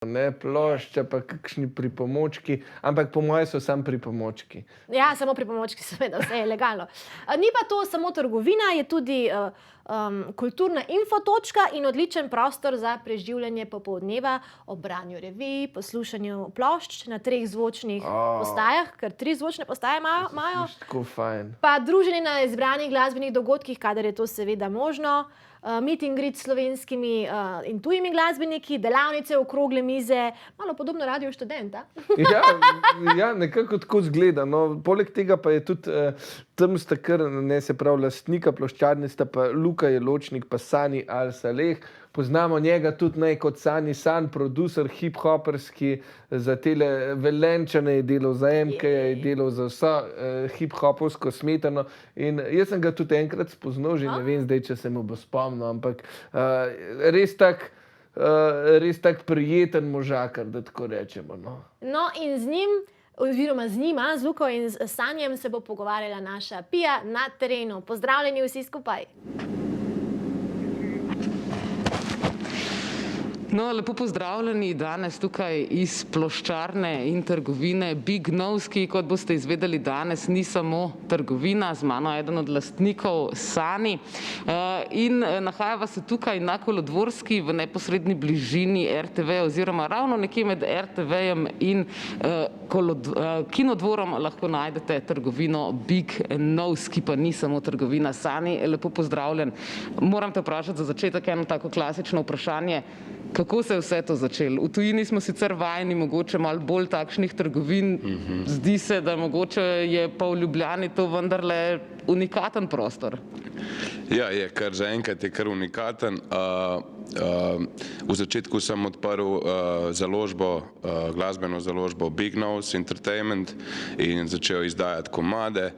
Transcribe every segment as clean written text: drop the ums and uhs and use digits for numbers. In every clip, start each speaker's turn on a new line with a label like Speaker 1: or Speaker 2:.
Speaker 1: ne, plošča, pa kakšni pripomočki, ampak po moje so samo pripomočki.
Speaker 2: Ja, samo pripomočki, seveda, vse je legalno. Ni pa to samo trgovina, je tudi kulturna infotočka in odličen prostor za preživljanje popoldneva ob branju revij, poslušanju plošč na 3 zvočnih postajah, ker 3 zvočne postaje imajo.
Speaker 1: Tako fajn.
Speaker 2: Pa druženje na izbranih glasbenih dogodkih, kadar je to seveda možno. Meet and greet s slovenskimi in tujimi glasbeniki, delavnice, okrogle mize, malo podobno Radio Študenta.
Speaker 1: Ja, nekako tako izgleda. No, poleg tega pa je tudi tam sta kar, ne, se pravi, lastnika ploščarne sta pa Luka Jeločnik pa Sani Al-Saleh. Poznamo njega tudi kot Sani San, producer hip-hoperski, za tele Velenčane je delal, za MK je delal, za vso hip-hopovsko smetano. In jaz sem ga tudi enkrat spoznal, že ne vem zdaj, če se mu bo spomnil, ampak res tak prijeten možakar, da tako rečemo.
Speaker 2: No in z njim, oziroma z njima, z Luko in z Sanjem se bo pogovarjala naša Pija na terenu. Pozdravljeni vsi skupaj.
Speaker 3: No, lepo pozdravljeni danes tukaj iz ploščarne in trgovine Big Nose, ki, kot boste izvedeli danes, ni samo trgovina, z mano eden od lastnikov Sani. In nahajava se tukaj na Kolodvorski v neposredni bližini RTV oziroma ravno nekje med RTV-jem in Kinodvorom lahko najdete trgovino Big Nose, ki pa ni samo trgovina. Sani, lepo pozdravljen. Moram te vprašati za začetek eno tako klasično vprašanje. Kako se je vse to začelo? V tujini smo sicer vajeni mogoče malo bolj takšnih trgovin. Zdi se, da mogoče je pa v Ljubljani to vendarle unikaten prostor.
Speaker 4: Ja, je kar zaenkrat je kar unikaten. V začetku sem odprl glasbeno založbo Big Nose Entertainment in začel izdajati komade.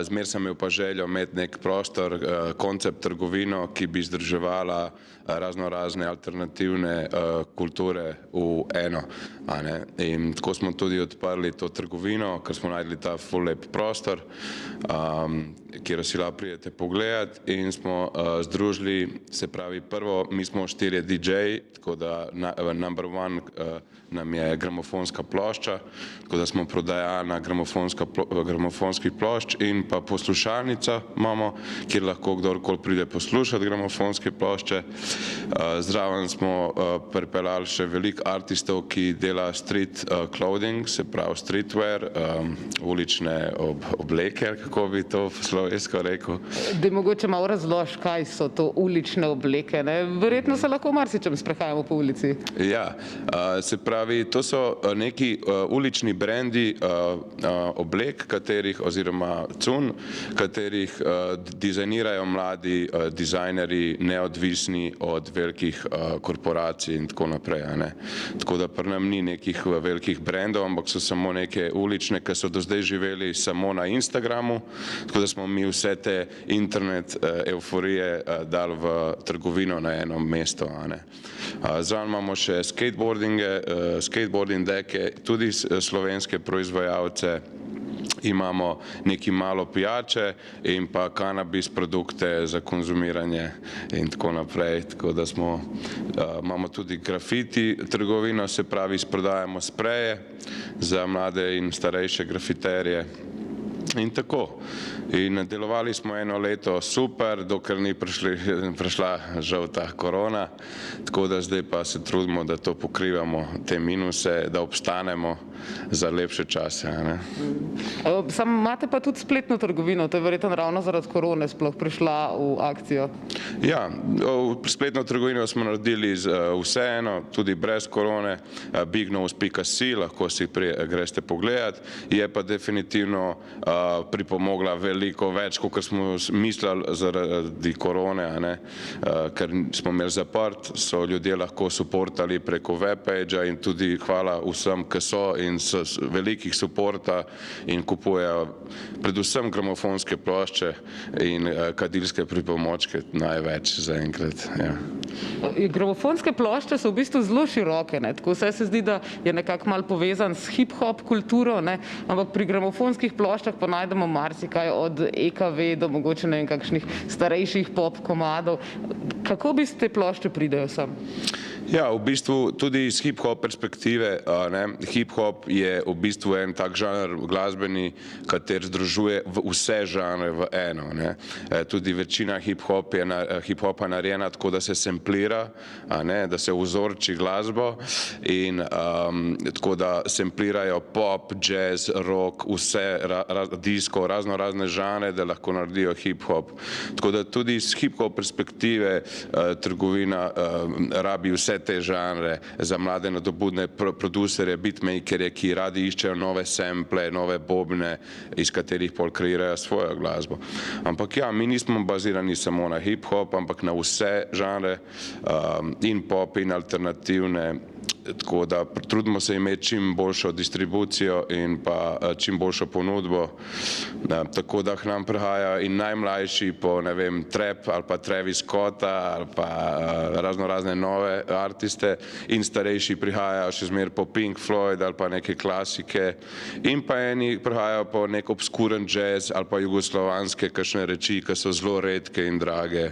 Speaker 4: Zmer sem imel pa željo imeti nek prostor, koncept trgovino, ki bi združevala razne alternativne kulture v eno. In tako smo tudi odprli to trgovino, ker smo najdli ta ful lep prostor, kjer si lahko pridete pogledat, in smo združili, se pravi, prvo, mi smo 4 DJ-ji, tako da number one nam je gramofonska plošča, tako da smo prodajana gramofonskih plošč, in pa poslušalnica imamo, kjer lahko kdorkoli pride poslušati gramofonske plošče. Zraven smo pripeljali še veliko artistov, ki dela street clothing, se pravi streetwear, ulične obleke, kako bi to slovensko rekel.
Speaker 3: Daj mogoče malo razloži, kaj so to ulične obleke, ne? Verjetno se lahko marsičem sprehajamo po ulici.
Speaker 4: Ja, se pravi, to so neki ulični brendi oblek, katerih, oziroma cunj, katerih dizajnirajo mladi dizajnerji, neodvisni od velikih korporacij in tako naprej. Tako da pri nam ni nekih velikih brendov, ampak so samo neke ulične, ki so do zdaj živeli samo na Instagramu, tako da smo mi vse te internet euforije dali v trgovino na eno mesto. Zraven imamo še skateboarding deke, tudi slovenske proizvajalce. Imamo neki malo pijače in pa kanabis produkte za konzumiranje in tako naprej. Tako da imamo tudi grafiti trgovino, se pravi, prodajamo spreje za mlade in starejše grafiterje. In tako. In delovali smo eno leto super, dokler ni prišla žal ta korona, tako da zdaj pa se trudimo, da to pokrivamo, te minuse, da obstanemo za lepše čase.
Speaker 3: Samo imate pa tudi spletno trgovino, to je verjetno ravno zaradi korone sploh prišla v akcijo.
Speaker 4: Ja, spletno trgovino smo naredili vseeno, tudi brez korone, bignose.si, lahko si greste pogledat, je pa definitivno pripomogla veliko več, kot smo mislili zaradi korone, ker smo imeli zaprt, so ljudje lahko supportali preko webpagea in tudi hvala vsem, ki so in so velikih supporta in kupujejo predvsem gramofonske plošče in kadilske pripomočke največ zaenkrat.
Speaker 3: Gramofonske plošče so v bistvu zelo široke, tako vse se zdi, da je nekako malo povezan s hip-hop kulturo, ampak pri gramofonskih ploščah pa najdemo marsikaj od EKV do mogoče ne vem kakšnih starejših pop komadov. Kako bi te plošče pridejo sem?
Speaker 4: Ja, v bistvu tudi iz hip-hop perspektive, hip-hop je v bistvu en tak žanr glasbeni, kater združuje vse žanre v eno. Ne. Tudi večina hip-hopa narejena tako, da se samplira, da se vzorči glasbo in tako, da samplirajo pop, jazz, rock, vse, disco, razne žanre, da lahko naredijo hip-hop. Tako da tudi iz hip-hop perspektive trgovina rabi vse te žanre za mlade nadobudne producerje, beatmakerje, ki radi iščejo nove sample, nove bobne, iz katerih pol kreirajo svojo glasbo. Ampak ja, mi nismo bazirani samo na hip-hop, ampak na vse žanre, in pop, in alternativne, tako da trudimo se imeti čim boljšo distribucijo in pa čim boljšo ponudbo, tako da k nam prihajajo in najmlajši po, ne vem, trap ali pa Travis Scotta ali pa razne nove artiste in starejši prihajajo še zmeraj po Pink Floyd ali pa neke klasike in pa eni prihajajo po nek obskuren jazz ali pa jugoslovanske kakšne reči, ki so zelo redke in drage.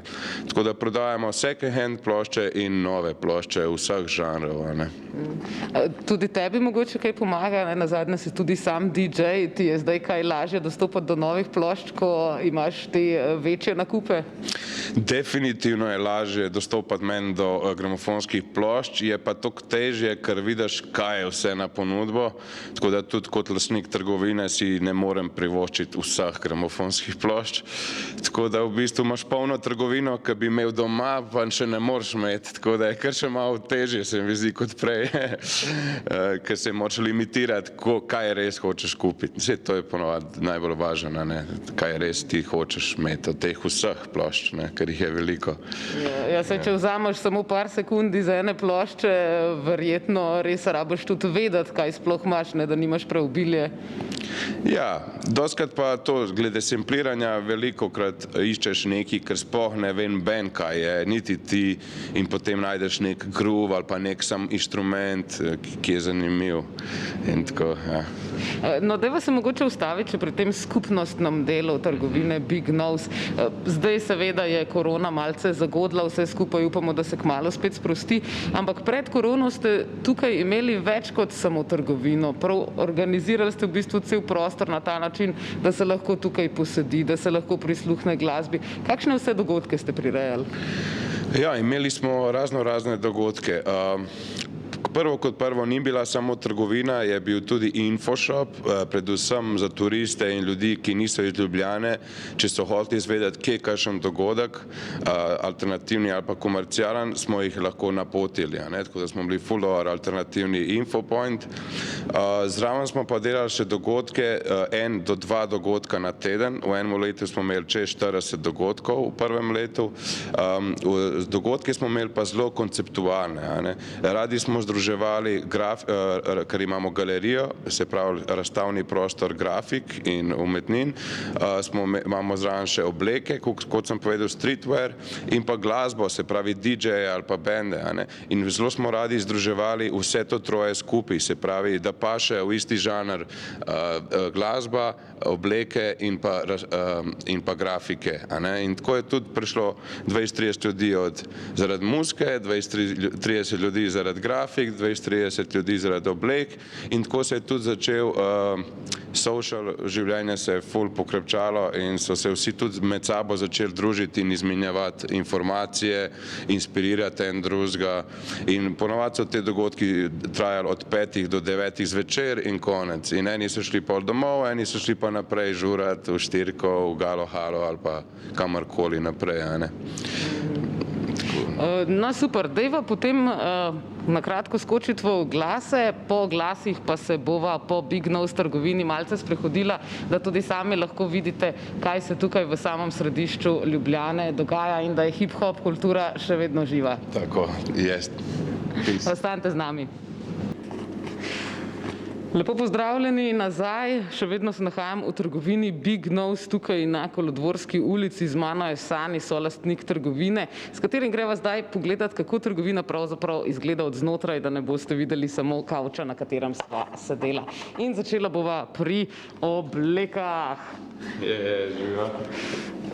Speaker 4: Tako da prodajamo second hand plošče in nove plošče vseh žanrov, ne.
Speaker 3: Tudi tebi mogoče kaj pomaga, nazadnje si tudi sam DJ, ti je zdaj kaj lažje dostopati do novih plošč, ko imaš te večje nakupe?
Speaker 4: Definitivno je lažje dostopati meni do gramofonskih plošč, je pa toliko težje, ker vidiš, kaj je vse na ponudbo, tako da tudi kot lastnik trgovine si ne morem privoščiti vseh gramofonskih plošč, tako da v bistvu imaš polno trgovino, ki bi imel doma, pa še ne moreš imeti, tako da je kar še malo težje, se mi zdi, kot prej, ker se moraš limitirati, kaj res hočeš kupiti. Vse to je ponovadi najbolj važno, kaj res ti hočeš imeti od teh vseh plošč, ker jih je veliko.
Speaker 3: Ja, če vzameš samo par sekundi za ene plošče, verjetno res rabiš tudi vedeti, kaj sploh imaš, da nimaš preobilje.
Speaker 4: Ja, dostikrat pa to, glede sampliranja, velikokrat iščeš nekaj, ker sploh ne vem ben, kaj je, niti ti, in potem najdeš nek groove ali pa nek sam inštrument, ki je zanimiv. In tako, ja.
Speaker 3: No, dajva se mogoče ustaviti še pri tem skupnostnem delu trgovine Big Nose. Zdaj seveda je korona malce zagodla vse skupaj, upamo, da se kmalu spet sprosti, ampak pred korono ste tukaj imeli več kot samo trgovino. Prav organizirali ste v bistvu cel prostor na ta način, da se lahko tukaj posedi, da se lahko prisluhne glasbi. Kakšne vse dogodke ste prirejali?
Speaker 4: Ja, imeli smo razne dogodke. Prvo kot prvo ni bila samo trgovina, je bil tudi infoshop, predvsem za turiste in ljudi, ki niso iz Ljubljane, če so hoteli izvedeti, kje je kakšen dogodek, alternativni ali pa komercialen, smo jih lahko napotili, tako da smo bili full dober alternativni infopoint. Zraven smo pa delali še dogodke, 1 do 2 dogodka na teden, v enem letu smo imeli čez 40 dogodkov v prvem letu, dogodke smo imeli pa zelo konceptualne, radi smo združevali, ker imamo galerijo, se pravi razstavni prostor grafik in umetnin, imamo zraven še obleke, kot sem povedal, streetwear in pa glasbo, se pravi DJ-je ali pa bende, in zelo smo radi združevali vse to troje skupaj, se pravi, da paše v isti žanr glasba, obleke in pa grafike, in tako je tudi prišlo 20-30 ljudi zaradi muzike, 20-30 ljudi zaradi grafik, 20-30 ljudi zaradi oblek in tako se je tudi začel social življenje se je ful pokrepčalo in so se vsi tudi med sabo začeli družiti in izmenjevati informacije, inspirirati en drugega in ponovadi so te dogodki trajali od 5 do 9 zvečer in konec in eni so šli pol domov, eni so šli pa naprej žurati v Štirko, v Galo Halo ali pa kamorkoli naprej,
Speaker 3: No, super, dajva potem na kratko skočiti v oglase, po oglasih pa se bova po Big Nose trgovini malce sprehodila, da tudi sami lahko vidite, kaj se tukaj v samem središču Ljubljane dogaja in da je hip-hop kultura še vedno živa.
Speaker 4: Tako, jest.
Speaker 3: Ostanite z nami. Lepo pozdravljeni nazaj, še vedno se nahajam v trgovini Big Nose tukaj na Kolodvorski ulici, z mano je Sani, solastnik trgovine, s katerim greva zdaj pogledati, kako trgovina pravzaprav izgleda od znotraj, da ne boste videli samo kavča, na katerem sva sedela. In začela bova pri oblekah.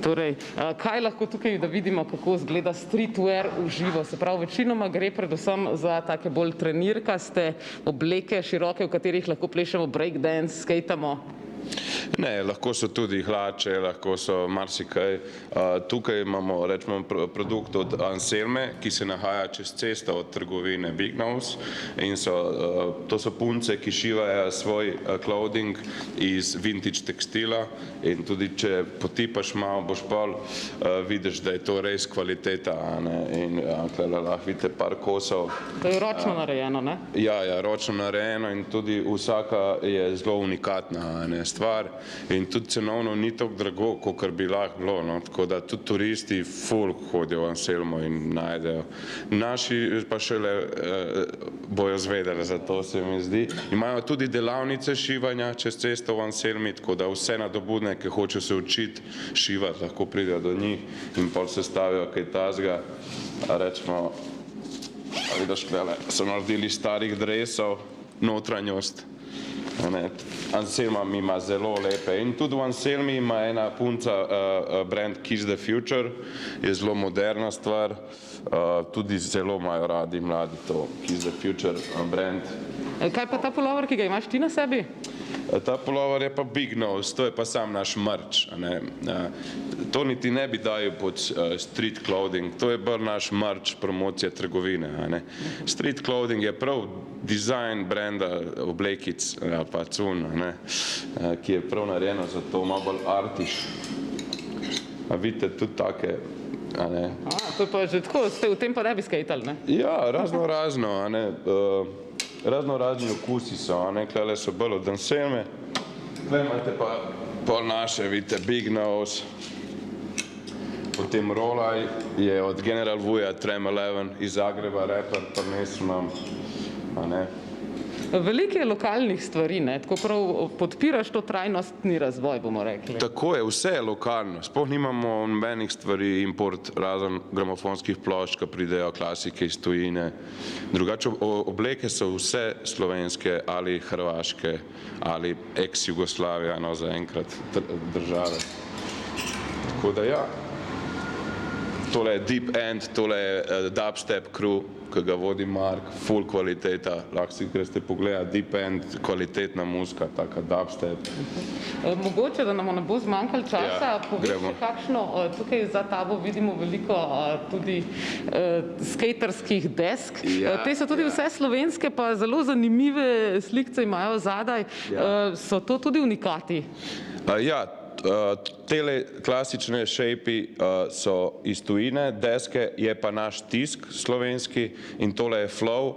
Speaker 3: Torej, kaj lahko tukaj, da vidimo, kako izgleda streetwear v živo? Se pravi, večinoma gre predvsem za take bolj trenirkaste obleke, široke, v katerih lahko plešemo breakdance, skejtamo.
Speaker 4: Ne, lahko so tudi hlače, lahko so marsikaj. Tukaj imamo, rečemo, produkt od Anselme, ki se nahaja čez cesto od trgovine Big Nose in to so punce, ki šivajo svoj clothing iz vintage tekstila in tudi če potipaš malo, boš pol vidiš, da je to res kvaliteta, ne, in lahko vidite par kosov.
Speaker 3: To je ročno narejeno, ne?
Speaker 4: Ja, ročno narejeno in tudi vsaka je zelo unikatna, ne, stvar in tudi cenovno ni tako drago, kakor bi lahko bilo, no, tako da tudi turisti ful hodijo v Anselmo in najdejo. Naši pa šele bojo zvedeli, zato se mi zdi. Imajo tudi delavnice šivanja čez cesto v Anselmi, tako da vse nadobudne, ki hočejo se učiti šivati, lahko pridejo do njih in pol se stavijo kaj tazga. Rečemo, vidiš, klele, so naredili starih dresov, notranjost. Anselma mi ima zelo lepe in tudi v Anselmi ima ena punca brand Kiss the Future, je zelo moderna stvar, tudi zelo imajo radi mladi to Kiss the Future brand.
Speaker 3: Kaj pa ta pulover, ki ga imaš ti na sebi?
Speaker 4: Ta pulover je pa Big Nose, to je pa sam naš merch. To niti ne bi dajal pod street clothing, to je bolj naš merch, promocija trgovine. Street clothing je prav dizajn brenda oblekic, pa cun, ki je prav narejeno za to, malo bolj artiš. Vidite tudi take.
Speaker 3: To je pa že tako, v tem pa ne bi skejtali, ne?
Speaker 4: Ja, razno, raznorazni okusi so, klele so bolj od Anselme. Tukaj imate pa pol naše, vidite, Big Nose. Potem Rolaj je od General Vuja, Trem 11 iz Zagreba, reper, prinesel nam.
Speaker 3: Veliko je lokalnih stvari, ne? Tako prav podpiraš to trajnostni razvoj, bomo rekli.
Speaker 4: Tako je, vse je lokalno. Sploh nimamo nobenih stvari, import, razen gramofonskih plošč, ki pridejo klasike iz tujine. Drugače, obleke so vse slovenske ali hrvaške ali ex-Jugoslavija, no zaenkrat države. Tako da ja. Tole je Deep End, tole je Dubstep Crew, ki ga vodi Mark, full kvaliteta, lahko si greste pogledati, Deep End, kvalitetna muzika, taka Dubstep.
Speaker 3: Mogoče, da nam ne bo zmanjkalo časa, poveš še kakšno, tukaj za tabo vidimo veliko tudi skejterskih desk. Te so tudi vse slovenske, pa zelo zanimive slikce imajo zadaj. So to tudi unikati?
Speaker 4: Ja. Tele klasične šejpi so iz tujine, deske je pa naš tisk slovenski in tole je Flow,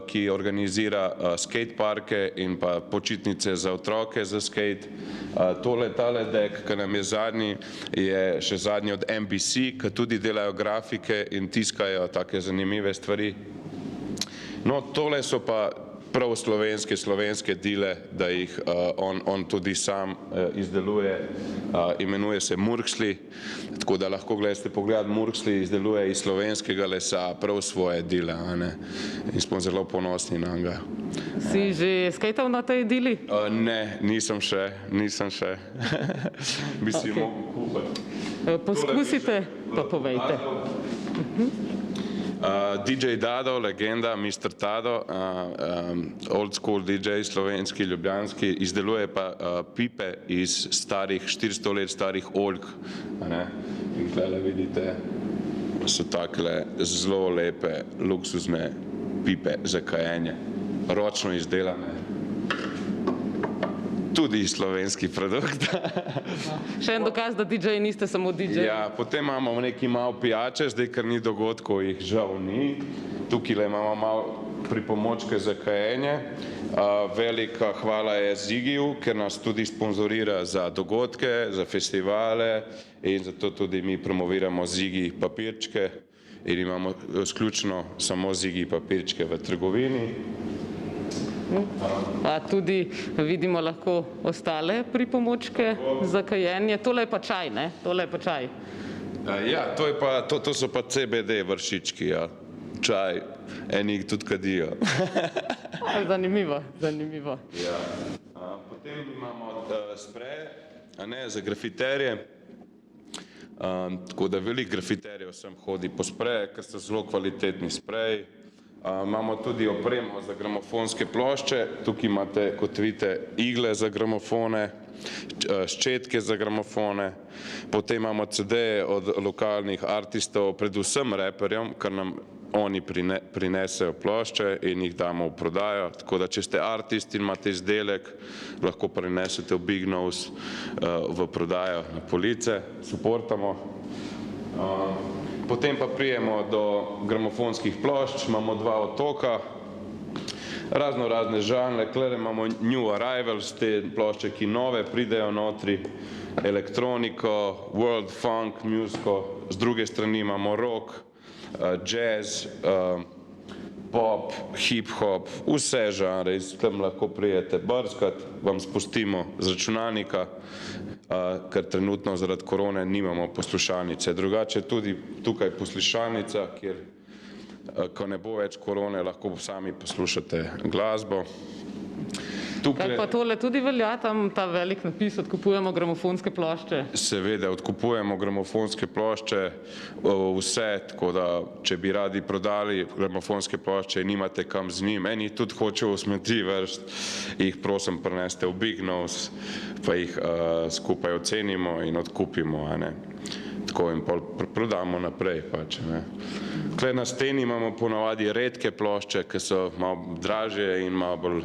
Speaker 4: ki organizira skateparke in pa počitnice za otroke za skate. Tale dek, ki nam je zadnji, je še zadnji od MBC, ki tudi delajo grafike in tiskajo take zanimive stvari. No, tole so pa prav slovenske dile, da jih on tudi sam izdeluje, imenuje se Murksli, tako da lahko gledate pogledati, Murksli izdeluje iz slovenskega lesa prav svoje dile, in smo zelo ponosni na njega.
Speaker 3: Si že skejtal na tej dili?
Speaker 4: Ne, nisem še. Bi si jo mogel kupiti.
Speaker 3: Poskusite, pa povejte.
Speaker 4: DJ Dado, legenda, Mr. Tado, old school DJ, slovenski, ljubljanski, izdeluje pa pipe iz 400 let starih oljk. In tukaj vidite, so takle zelo lepe, luksuzne pipe za kajenje, ročno izdelane. Tudi slovenski produkt.
Speaker 3: Še en dokaz, da DJ niste samo DJ.
Speaker 4: Ja, potem imamo neki malo pijače, zdaj, ker ni dogodkov, jih žal ni. Tukaj imamo malo pripomočke za kajenje. Velika hvala je Zigiju, ker nas tudi sponzorira za dogodke, za festivale in zato tudi mi promoviramo Zigi papirčke in imamo izključno samo Zigi papirčke v trgovini.
Speaker 3: Pa tudi vidimo lahko ostale pripomočke za kajenje. Tole je pa čaj, ne? Tole je pa čaj.
Speaker 4: Ja, to so pa CBD vršički, ja. Čaj, eni jih tudi kadijo.
Speaker 3: Zanimivo.
Speaker 4: Ja. Potem imamo spreje, za grafiterje. Tako da veliko grafiterjev sem hodi po spreje, ker so zelo kvalitetni spreji. Imamo tudi opremo za gramofonske plošče, tukaj imate, kot vidite, igle za gramofone, ščetke za gramofone, potem imamo CD-je od lokalnih artistov, predvsem reperjem, ker nam oni prinesejo plošče in jih damo v prodajo, tako da če ste artist in imate izdelek, lahko prinesete v Big Nose v prodajo na police, suportamo. Potem pa prijemo do gramofonskih plošč, imamo 2 otoka, razne žanre, tukaj imamo New Arrivals, te plošče, ki nove pridejo notri, elektroniko, world funk, musiko, z druge strani imamo rock, jazz, pop, hip-hop, vse žanre, tam lahko prijete brskati, vam spustimo z računalnika, ker trenutno zaradi korone nimamo poslušalnice. Drugače tudi tukaj poslušalnica, kjer, ko ne bo več korone, lahko sami poslušate glasbo.
Speaker 3: Kaj pa tole tudi velja, tam ta velik napis, odkupujemo gramofonske plošče?
Speaker 4: Seveda, odkupujemo gramofonske plošče, vse, tako da, če bi radi prodali gramofonske plošče in nimate kam z njim, eni tudi hočejo v smeti vrst, jih prosim prineste v Big Nose, pa jih skupaj ocenimo in odkupimo, tako in pol prodamo naprej pač, Tukaj na steni imamo ponavadi redke plošče, ki so malo dražje in malo bolj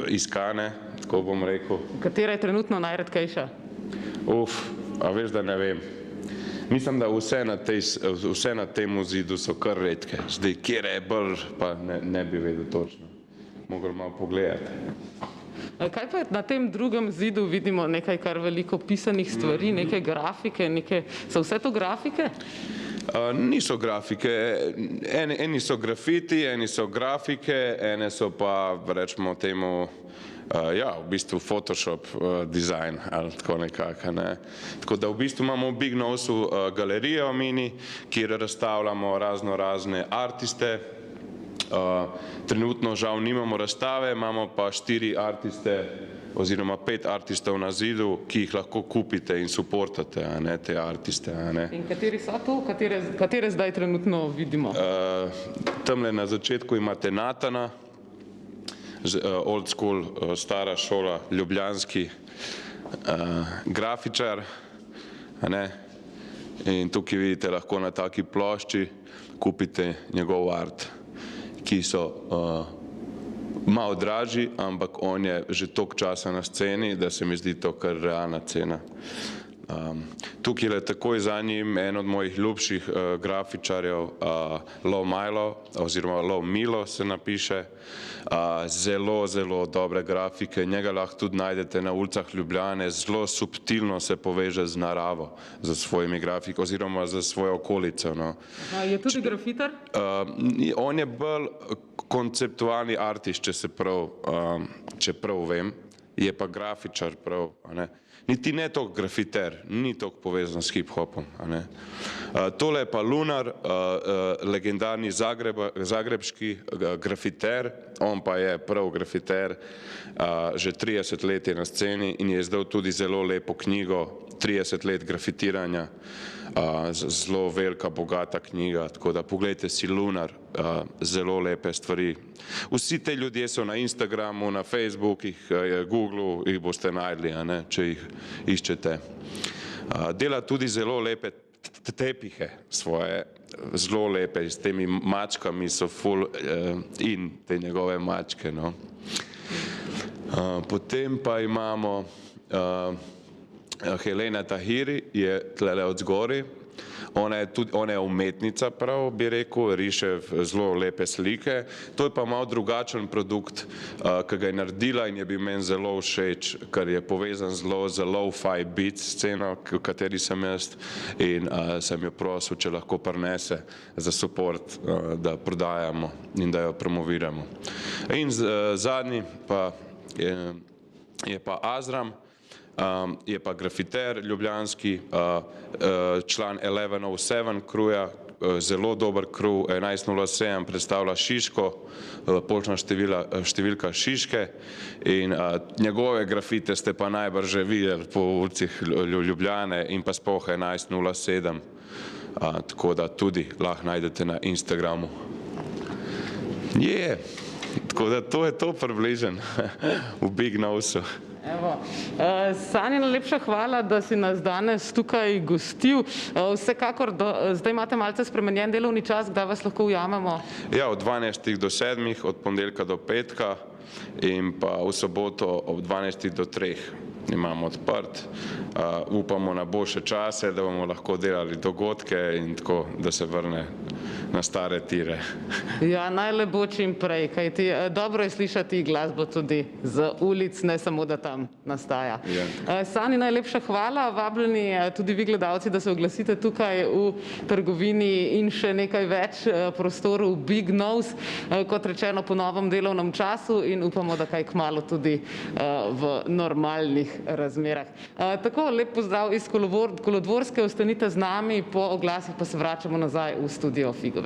Speaker 4: iskane, tako bom rekel.
Speaker 3: Katera je trenutno najredkejša?
Speaker 4: A veš, da ne vem. Mislim, da vse na tem zidu so kar redke. Zdaj, kjer je bolj, pa ne bi vedel točno. Mogel malo pogledati.
Speaker 3: Kaj pa na tem drugem zidu vidimo nekaj kar veliko pisanih stvari, neke grafike, so vse to grafike?
Speaker 4: Niso grafike, eni so grafiti, eni so grafike, ene so pa, rečemo temu, v bistvu Photoshop dizajn ali tako nekako, Tako da v bistvu imamo v Big Noseu galerijo mini, kjer razstavljamo razne artiste. Trenutno žal nimamo razstave, imamo pa 4 artiste oziroma 5 artistov na zidu, ki jih lahko kupite in suportate, te artiste.
Speaker 3: In kateri so to? Katere zdaj trenutno vidimo?
Speaker 4: Tamle na začetku imate Natana, old school, stara šola, ljubljanski grafičar, in tukaj vidite lahko na taki plošči kupite njegov art, ki so malo dražji, ampak on je že toliko časa na sceni, da se mi zdi to kar realna cena. Tukaj je takoj za njim en od mojih ljubših grafičarjev, Low Milo, oziroma Low Milo se napiše, zelo dobre grafike, njega lahko tudi najdete na ulicah Ljubljane, zelo subtilno se poveže z naravo, za svojimi grafiki, oziroma za svojo okolico.
Speaker 3: Je tudi grafitar?
Speaker 4: On je bolj konceptualni artist, če prav vem, je pa grafičar prav, Niti ne toliko grafiter, ni toliko povezan s hip-hopom. Tole je pa Lunar, legendarni zagrebški grafiter, on pa je prav grafiter, že 30 let je na sceni in je izdal tudi zelo lepo knjigo, 30 let grafitiranja, zelo velika, bogata knjiga, tako da pogledajte si Lunar, zelo lepe stvari. Vsi te ljudje so na Instagramu, na Facebookih, Googlu, jih boste najdli, če jih iščete. Dela tudi zelo lepe tepihe svoje, zelo lepe, s temi mačkami so full in te njegove mačke. Potem pa imamo Helena Tahiri, je tlele od zgori. Ona je umetnica, prav bi rekel, riše zelo lepe slike. To je pa malo drugačen produkt, ki ga je naredila in je bil meni zelo všeč, ker je povezan zelo z lo-fi beat sceno, v kateri sem jaz, in sem jo prosil, če lahko prinese za support, da prodajamo in da jo promoviramo. In zadnji pa je pa Azram. Je pa grafiter ljubljanski, član 1107 kruja, zelo dober crew, 1107 predstavlja Šiško, poštna številka Šiške in njegove grafite ste pa najbrž že videli po ulicah Ljubljane in pa sploh 1107, tako da tudi lahko najdete na Instagramu. Tako da to je to približno v Big Novsu.
Speaker 3: Evo, Sani, najlepša hvala, da si nas danes tukaj gostil. Vsekakor, zdaj imate malce spremenjen delovni čas, kdaj vas lahko ujamemo?
Speaker 4: Ja, od 12 do 7, od ponedeljka do petka in pa v soboto od 12 do 3 imamo odprt. Upamo na boljše čase, da bomo lahko delali dogodke in tako, da se vrne na stare tire.
Speaker 3: Ja, najle bo čim prej, kajti dobro je slišati glasbo tudi z ulic, ne samo, da tam nastaja. Sani, najlepša hvala, vabljeni tudi vi gledalci, da se oglasite tukaj v trgovini in še nekaj več prostorov Big Nose, kot rečeno po novem delovnem času in upamo, da kaj kmalu tudi v normalnih razmerah. Tako, lep pozdrav iz Kolodvorske, ostanite z nami, po oglasih pa se vračamo nazaj v studio Figovec.